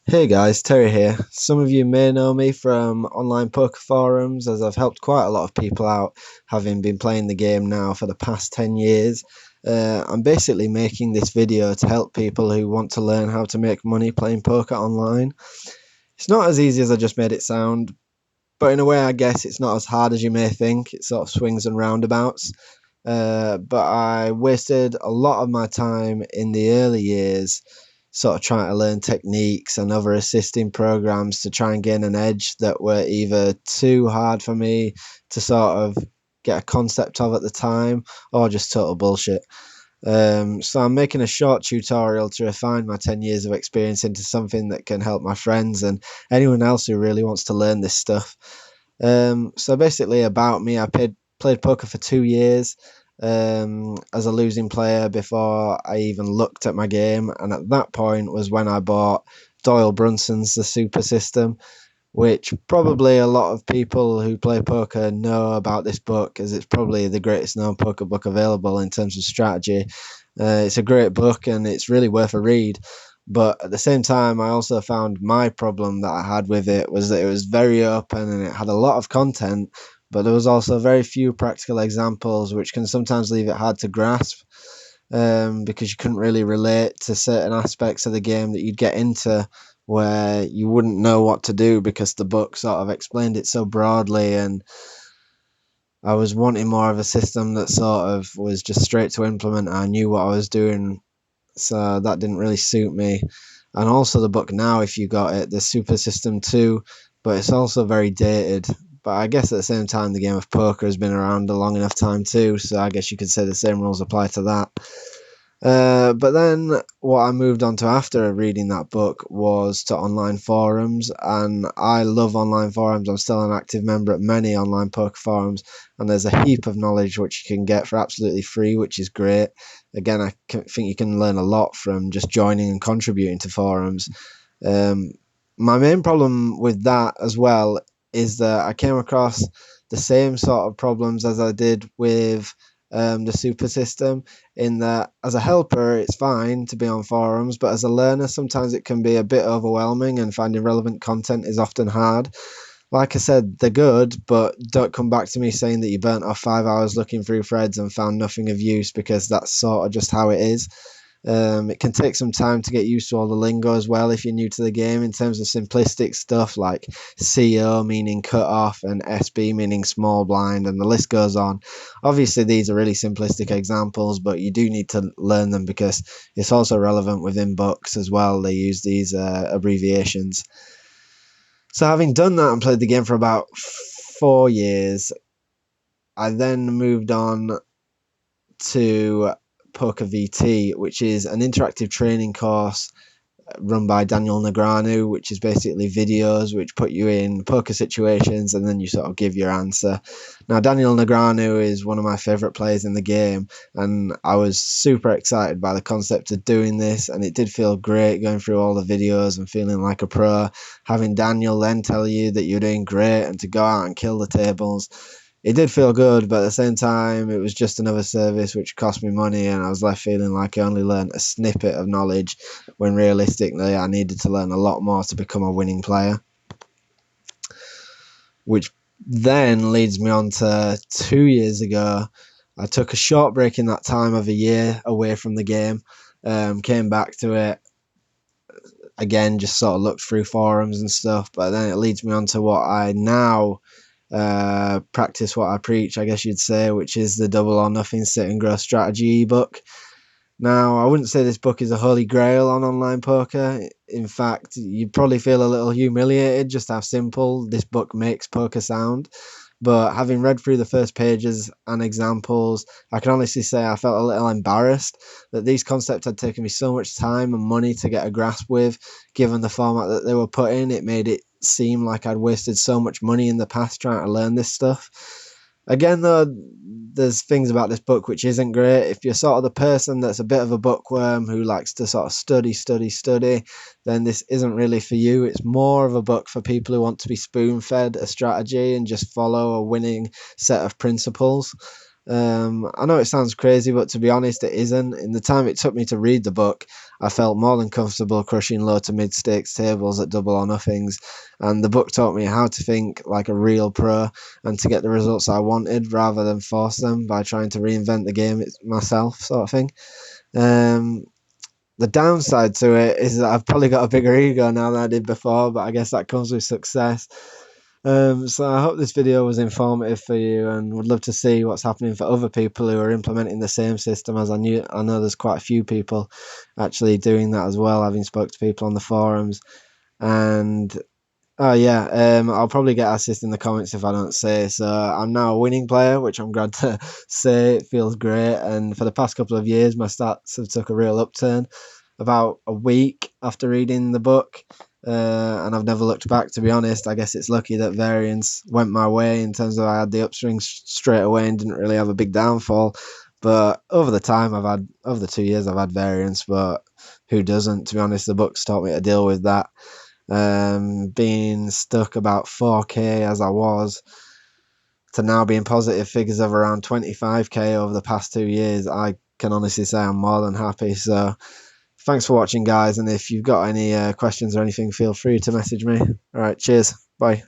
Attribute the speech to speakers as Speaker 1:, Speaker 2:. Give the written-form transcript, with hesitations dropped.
Speaker 1: Hey guys, Terry here. Some of you may know me from online poker forums as I've helped quite a lot of people out, having been playing the game now for the past 10 years. I'm basically making this video to help people who want to learn how to make money playing poker online. It's not as easy as I just made it sound, but in a way, I guess it's not as hard as you may think. It sort of swings and roundabouts. But I wasted a lot of my time in the early years sort of trying to learn techniques and other assisting programs to try and gain an edge that were either too hard for me to sort of get a concept of at the time or just total bullshit. So I'm making a short tutorial to refine my 10 years of experience into something that can help my friends and anyone else who really wants to learn this stuff. So basically, about me, played poker for 2 years as a losing player before I even looked at my game, and at that point was when I bought Doyle Brunson's The Super System, which probably a lot of people who play poker know about this book, as it's probably the greatest known poker book available in terms of strategy. It's a great book and it's really worth a read. But at the same time, I also found my problem that I had with it was that it was very open and it had a lot of content, but there was also very few practical examples, which can sometimes leave it hard to grasp because you couldn't really relate to certain aspects of the game that you'd get into where you wouldn't know what to do because the book sort of explained it so broadly, and I was wanting more of a system that sort of was just straight to implement. I knew what I was doing, so that didn't really suit me. And also the book now, if you got it, the Super System 2, but it's also very dated. But I guess at the same time, the game of poker has been around a long enough time too, so I guess you could say the same rules apply to that. But then what I moved on to after reading that book was to online forums, and I love online forums. I'm still an active member at many online poker forums, and there's a heap of knowledge which you can get for absolutely free, which is great. Again, think you can learn a lot from just joining and contributing to forums. Um, my main problem with that as well is that I came across the same sort of problems as I did with the super system, in that as a helper it's fine to be on forums, but as a learner sometimes it can be a bit overwhelming and finding relevant content is often hard. Like I said, they're good, but don't come back to me saying that you burnt off 5 hours looking through threads and found nothing of use, because that's sort of just how it is. It can take some time to get used to all the lingo as well if you're new to the game, in terms of simplistic stuff like CO meaning cut off and SB meaning small blind, and the list goes on. Obviously, these are really simplistic examples, but you do need to learn them because it's also relevant within books as well. They use these abbreviations. So, having done that and played the game for about 4 years, I then moved on to Poker VT, which is an interactive training course run by Daniel Negreanu, which is basically videos which put you in poker situations and then you sort of give your answer. Now, Daniel Negreanu is one of my favourite players in the game, and I was super excited by the concept of doing this, and it did feel great going through all the videos and feeling like a pro, having Daniel then tell you that you're doing great and to go out and kill the tables. It did feel good, but at the same time, it was just another service which cost me money, and I was left feeling like I only learned a snippet of knowledge when realistically I needed to learn a lot more to become a winning player. Which then leads me on to 2 years ago. I took a short break in that time of a year away from the game, came back to it again, just sort of looked through forums and stuff, but then it leads me on to what I now practice, what I preach, I guess you'd say, which is the Double or Nothing Sit and Grow Strategy ebook. Now, I wouldn't say this book is a holy grail on online poker. In fact, you'd probably feel a little humiliated just how simple this book makes poker sound. But having read through the first pages and examples, I can honestly say I felt a little embarrassed that these concepts had taken me so much time and money to get a grasp with. Given the format that they were put in, it made it seem like I'd wasted so much money in the past trying to learn this stuff. Again, though, there's things about this book which isn't great. If you're sort of the person that's a bit of a bookworm who likes to sort of study, then this isn't really for you. It's more of a book for people who want to be spoon-fed a strategy and just follow a winning set of principles. I know it sounds crazy, but to be honest, it isn't. In the time it took me to read the book, I felt more than comfortable crushing low to mid stakes tables at double or nothings, and the book taught me how to think like a real pro and to get the results I wanted rather than force them by trying to reinvent the game myself, sort of thing. Um, the downside to it is that I've probably got a bigger ego now than I did before, but I guess that comes with success. So I hope this video was informative for you, and would love to see what's happening for other people who are implementing the same system, as I know there's quite a few people actually doing that as well, having spoke to people on the forums. And oh yeah, I'll probably get assist in the comments if I don't say. So I'm now a winning player, which I'm glad to say. It feels great, and for the past couple of years, my stats have took a real upturn. About a week after reading the book, and I've never looked back. To be honest, I guess it's lucky that variance went my way in terms of I had the upswing straight away and didn't really have a big downfall. But over the 2 years I've had variance, but who doesn't? To be honest, the book's taught me to deal with that. Being stuck about 4k as I was to now being positive figures of around 25k over the past 2 years, I can honestly say I'm more than happy. So thanks for watching, guys, and if you've got any questions or anything, feel free to message me. All right, cheers, bye.